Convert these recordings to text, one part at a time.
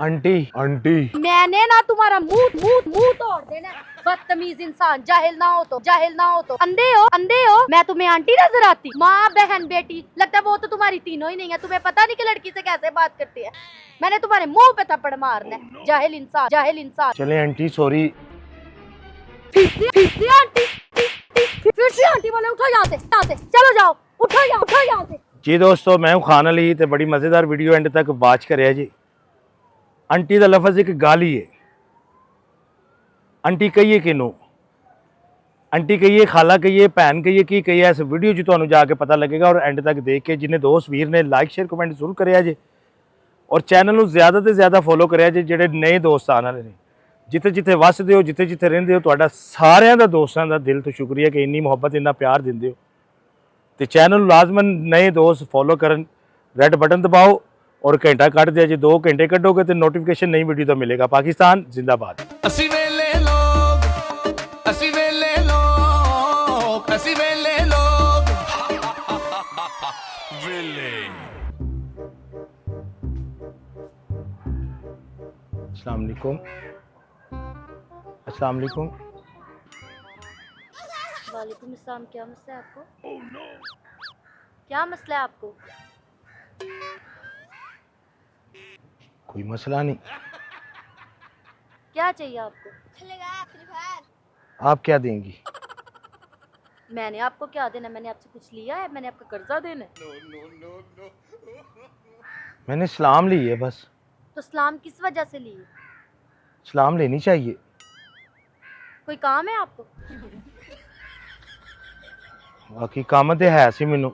Aunty aunty मैंने ना तुम्हारा मुंह मुंह मुंह तोड़ देना। बदतमीज इंसान, जाहिल ना हो तो अंधे हो। मैं तुम्हें आंटी नजर आती? माँ बहन बेटी लगता है वो तो तुम्हारी तीनों ही नहीं है। तुम्हें पता नहीं कि लड़की से कैसे बात करती है। मैंने तुम्हारे मुंह पे थप्पड़ मारना है। जाहिल इंसान। चले आंटी सॉरी। फिर से आंटी बोले उठो यहाँ से चलो जाओ, उठो यहाँ से। जी दोस्तों, मैं हूं खान अली ते बड़ी मज़ेदार वीडियो एंड तक वाच करिया जी। आंटी का लफज एक गाली है। आंटी कहिए किनू, आंटी कहिए, खाला कहिए, भैन कहिए, की कहिए, इस वीडियो च तुहानू जाके पता लगेगा। और एंड तक देख के जिन्हें दोस्त वीर ने लाइक शेयर कमेंट जरूर करिया जी। और चैनल नू ज़्यादा तो ज़्यादा फॉलो करिया जी ਜਿਹੜੇ नए दोस्त आने वाले ने। जिथे जिथे वसदे हो, जिथे जिथे रहिंदे हो, तुहाडा सारिਆਂ ਦਾ ਦੋਸਤਾਂ ਦਾ दिल तो शुक्रिया कि इन्नी मुहब्बत इन्ना प्यार दिंदे हो। तो चैनल लाजमन नए दोस्त फॉलो करन, रेड बटन दबाओ और घंटा कट दिया जी। 2 घंटे कटोगे तो नोटिफिकेशन नई वीडियो तो मिलेगा। पाकिस्तान जिंदाबाद। असी वेले लोग, असी वेले लोग, असी वेले लोग, वेले। अस्सलाम वालेकुम। अस्सलाम वालेकुम। वालेकुम अस्सलाम। क्या मसला है आपको? क्या मसला है आपको? कोई मसला नहीं। क्या चाहिए आपको? आप क्या देंगी? मैंने आपको क्या देना? मैंने आपसे कुछ लिया है? मैंने आपका कर्जा देना है? मैंने सलाम ली है बस। तो सलाम किस वजह से ली? सलाम लेनी चाहिए। कोई काम है आपको? बाकी काम तो है सी मैनू।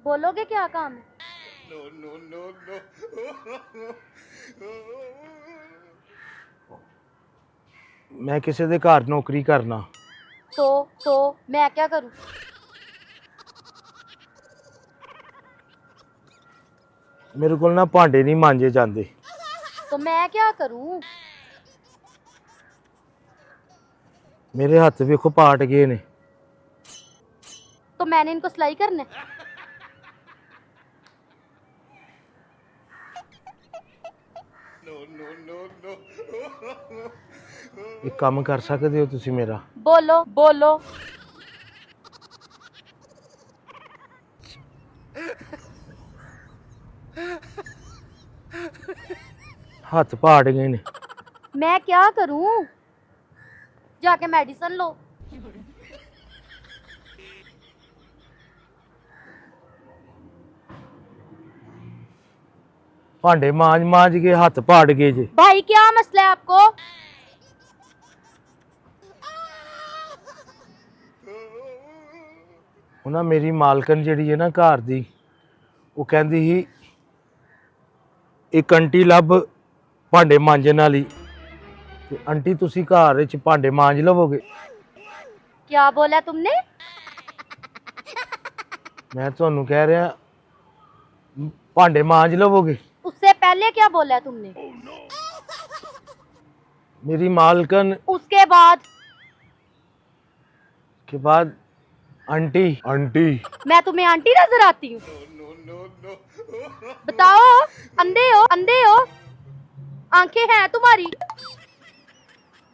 बोलोगे क्या काम है? मैं किसी के घर नौकरी करना। तो मैं क्या करूं? मेरे को ना भांडे नहीं मांजे जाते। तो मैं क्या करूं? मेरे हाथ वेखो पाट गए ने। तो मैंने इनको सिलाई करना है? एक काम कर सकते हो तुसी मेरा? बोलो। हाथ पाट गए ने। मैं क्या करूं? जाके मेडिसिन लो। भांडे मांज के हाथ पाट गए जे। भाई क्या मसला है आपको? ना मेरी मालकन जी है ना घर दी, वो कहती ही एक आंटी लभ भांडे मांजन वाली। ते आंटी तुसी घर विच भांडे मांज लवोगे? क्या बोला तुमने? मैं तुहानू कह रहा भांडे मांज लवोगे? उससे पहले क्या बोला तुमने? मेरी मालकन उसके बाद? के बाद आंटी मैं तुम्हें आंटी नजर आती हूँ? बताओ, अंधे हो? आंखें हैं तुम्हारी?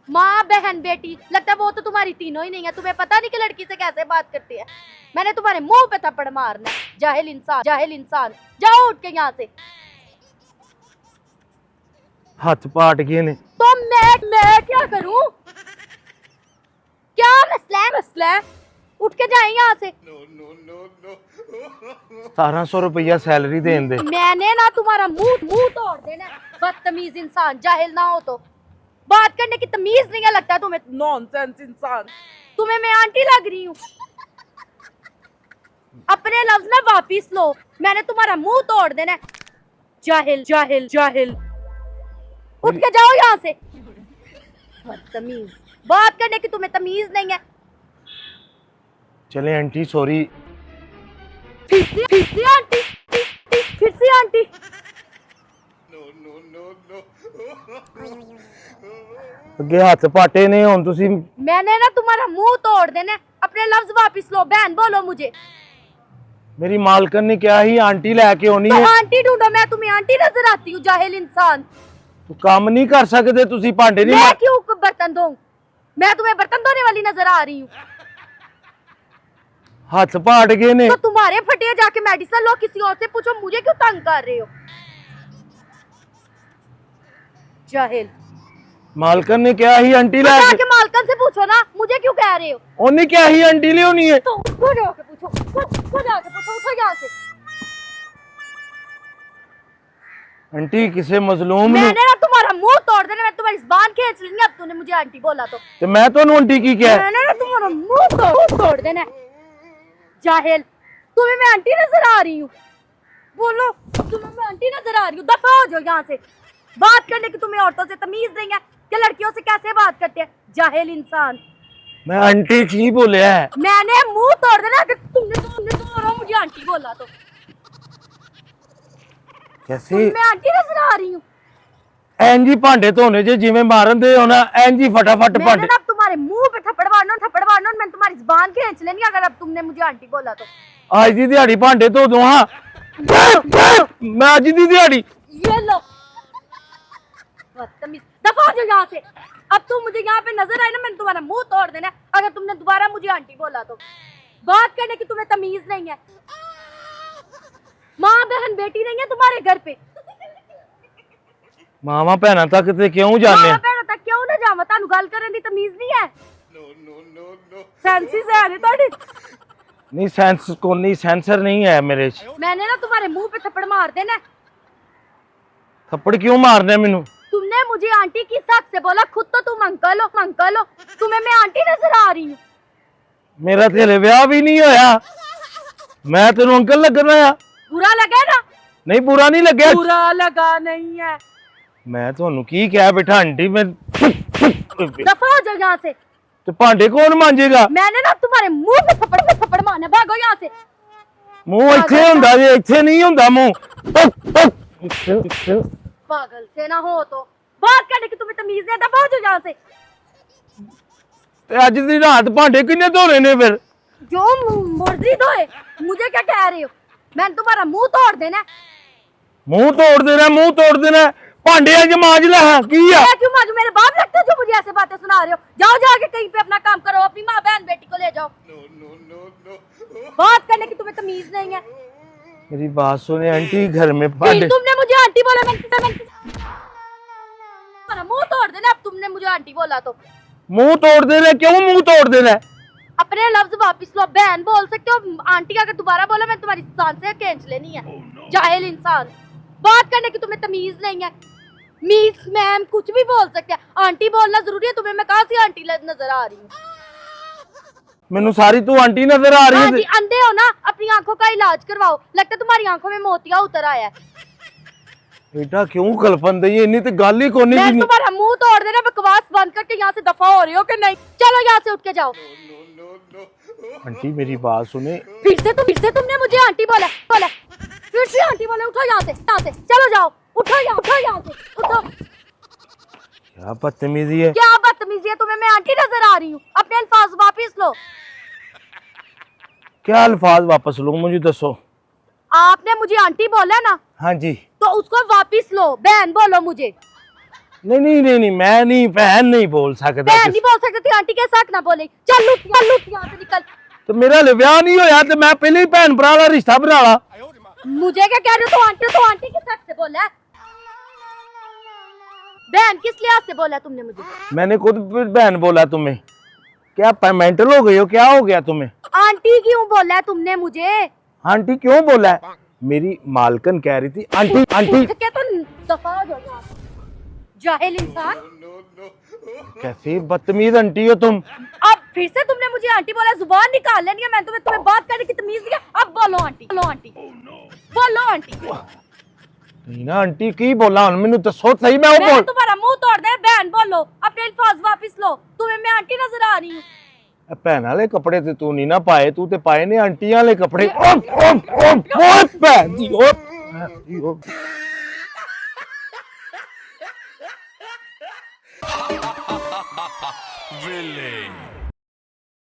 माँ बहन बेटी लगता है वो तो तुम्हारी तीनों ही नहीं है। तुम्हें पता नहीं कि लड़की से कैसे बात करती है। मैंने तुम्हारे मुंह पे थप्पड़ मारना है। जाहिल इंसान। जाओ उठ के यहाँ से। हाथ पाट गए ने। तो मैं क्या करूं? क्या मसला है? उठ के जाए यहाँ से। 1700 रुपया सैलरी देन दे। मैंने ना तुम्हारा मुंह तोड़ देना है। बदतमीज इंसान, जाहिल ना हो तो बात करने की तमीज नहीं है। लगता है तुम्हें नॉनसेंस इंसान। तुम्हें मैं आंटी लग रही हूँ? अपने लफ्ज ना वापिस लो। मैंने तुम्हारा मुंह तोड़ देना है। जाहिल। उठ के जाओ यहाँ से। बदतमीज, बात करने की तुम्हें तमीज नहीं है। चले आंटी सॉरी। फिर से आंटी। अगे हाथ पाटे ने हुन तुसी। मैंने ना तुम्हारा मुंह तोड़ देना है। अपने लफ्ज वापस लो, बहन बोलो मुझे। मेरी मालकन ने क्या ही आंटी लेके आनी तो है। आंटी ढूंढो, मैं तुम्हें आंटी नजर आती हूँ जाहिल इंसान। तू काम नहीं कर सकते, तुसी भांडे नहीं मैं क्यों बर्तन दूं? मैं तुम्हें बर्तन धोने वाली नजर आ रही हूँ? हाथ पाट गए ने। तो तुम्हारे फटे जाके मेडिसिन लो, किसी और से पूछो, मुझे क्यों तंग कर रहे हो? जाहिल। मालकन ने क्या ही आंटी तो लेके, जाके मालकन से पूछो ना, मुझे क्यों कह रहे हो? उन्हें क्या ही आंटी ले होनी है। तो उसको जाके पूछो, उसको जाके पूछो, उठो यहाँ से। आंटी किसे मजलूम ने, मैंने ना तुम्हारा मुंह तोड़ देना, मैं तुम्हारी जुबान खींच लूंगी। अब तूने मुझे आंटी बोला तो मैं तो आंटी की क्या है? मैंने ना तुम्हारा मुंह तोड़ देना। जाहिल, तुम्हें मैं आंटी नजर आ रही हूँ? बोलो, तुम्हें मैं आंटी नजर आ रही हूँ? दफा हो जाओ यहाँ से। बात करने की तुम्हें औरतों से तमीज नहीं है कि लड़कियों से कैसे बात करते हैं? जाहिल इंसान। मैं आंटी की बोले है। मैंने मुंह तोड़ देना अगर तुमने मुझे आंटी बोला तो। कैसे मैं आंटी नजर आ रही हूँ? एनजी भांडे धोने जे जिवें मारन दे हो ना, एनजी फटाफट मैंने भांडे। ना अब तुम्हारे मुंह पे थप्पड़ मारना, मैं तुम्हारी जुबान खींच लेनी अगर अब तुमने मुझे आंटी बोला तो। आज दी दिहाड़ी भांडे धो दो। हाँ मैं आज दी दिहाड़ी। ये लो, बदतमीज, दफा हो जाओ यहाँ से। अब तुम मुझे यहाँ पे नजर आए ना, मैंने तुम्हारा मुंह तोड़ देना अगर तुमने दोबारा मुझे आंटी बोला तो। बात करने की तुम्हें तमीज नहीं है। माँ बहन बेटी नहीं है तुम्हारे घर पे? मावा भैन तक ते क्यों जाने? माँ बहन तक क्यों ना जावा? तानू गल करने दी तमीज नहीं है? सेंसिस है नहीं थोड़ी? नहीं सेंस को नहीं, सेंसर नहीं है मेरे च। मैंने ना तुम्हारे मुंह पे थप्पड़ मार देना। थप्पड़ क्यों मारने मैनू? तुमने मुझे आंटी किस हक से बोला? खुद तो तुम अंकल हो, तुम्हें मैं आंटी नजर आ रही हूँ? मेरा तेरे ब्याह भी नहीं होया, मैं तेनू अंकल लगना है? बुरा लगा ना? नहीं बुरा नहीं लगे। बुरा लगा नहीं है। मैं ਤੁਹਾਨੂੰ ਕੀ ਕਿਹਾ बेटा आंटी मैं दफा हो जाओ यहाँ से। तो भांडे कौन मांजेगा? मैंने ना तुम्हारे मुंह पे थप्पड़ मारना। भागो यहाँ से। मुंह ਇੱਥੇ ਹੁੰਦਾ ਜੇ, ਇੱਥੇ नहीं ਹੁੰਦਾ मुंह। पागल से ना हो तो बात करने की तुम्हें तमीज नहीं। दफा हो जाओ यहाँ से। ਤੇ ਅੱਜ ਦੀ ਰਾਤ ਭਾਂਡੇ ਕਿੰਨੇ ਧੋਣੇ ਨੇ ਫਿਰ? जो मर्जी धोए, मुझे क्या कह रहे हो? मैंने तुम्हारा मुंह तोड़ देना। मुंह तोड़ देना भांडे अज मांज ले। हाँ की है? मैं क्यों मांजू? मेरे बाप लगते हो जो मुझे ऐसे बातें सुना रहे हो? जाओ जाके कहीं पे अपना काम करो, अपनी माँ बहन बेटी को ले जाओ। बात करने की तुम्हें तमीज नहीं है। मेरी बात सुने आंटी, घर में फिर भांडे। तुमने मुझे आंटी बोला, मैं तुम्हारा मुंह तोड़ देना। अब तुमने मुझे आंटी बोला तो मुंह तोड़ देना। क्यों मुंह तोड़ देना? अपने लफ्ज वापिस लो। बहन बोल सकते हो, आंटी अगर दोबारा बोला मैं तुम्हारी जान से खींच लेनी है। जाहिल इंसान। बात करने की तुम्हें तमीज नहीं है। मिस मैम कुछ भी बोल सकते हैं, आंटी बोलना जरूरी है तुम्हें? मैं कहाँ से आंटी नजर आ रही हूँ? मैनू सारी तू आंटी नजर आ रही हाँ जी, है। अंधे हो ना? अपनी आंखों का इलाज करवाओ, लगता है तुम्हारी आंखों में मोतिया उतर आया है। बेटा क्यों कल्पन दई इन्नी ते गल ही कोनी मैं की। तुम्हारा मुंह तोड़ देना। बकवास बंद करके यहाँ से दफा हो रही हो कि नहीं? चलो यहाँ से उठ के जाओ। आंटी मेरी बात सुने। फिर से तुमने मुझे आंटी बोला। फिर से आंटी बोला। उठो यहाँ से, चलो जाओ। उठो यहाँ से, उठो। क्या बदतमीजी है। क्या बदतमीजी है? तुम्हें मैं आंटी नजर आ रही हूँ? अपने अल्फाज वापिस लो। क्या अल्फाज वापस लो मुझे दसो। आपने मुझे आंटी बोला ना, हाँ जी। तो उसको वापिस लो। बहन बोलो मुझे। नहीं मैं नहीं, बहन नहीं बोल सकता। बहन नहीं बोल सकती थी, आंटी के साथ ना बोले। चल उठ यहाँ से, निकल। तो मेरा ब्याह नहीं होया तो मैं पहले ही भैन भरा वाला रिश्ता बना ला। मुझे क्या कह रहे हो? तो आंटी के साथ से बोला है। बहन किस लिहाज से बोला तुमने मुझे? मैंने खुद बहन बोला तुम्हें। क्या मेंटल हो गई हो? क्या हो गया तुम्हें? आंटी क्यों बोला है तुमने मुझे? आंटी क्यों बोला है? मेरी मालकन कह रही थी आंटी। क्या तो दफा हो जाओ। जाहिल इंसान। कैसी बदतमीज आंटी हो तुम। अब फिर से तुमने मुझे आंटी बोला। जुबान निकाल लेनी है। मैं तुम्हें बात करने की तमीज नहीं है। अब बोलो आंटी, बोलो आंटी। नहीं ना आंटी की बोला मैनू दसो सही। मैं मैंने तुम्हारा मुंह तोड़ दे। बहन बोलो, अपने अल्फाज वापिस लो। तुम्हें मैं आंटी नजर आ रही हूँ? भैन वाले कपड़े ते तू नहीं ना पाए, तू ते पाए ने आंटियां वाले कपड़े। भैन दी Villain.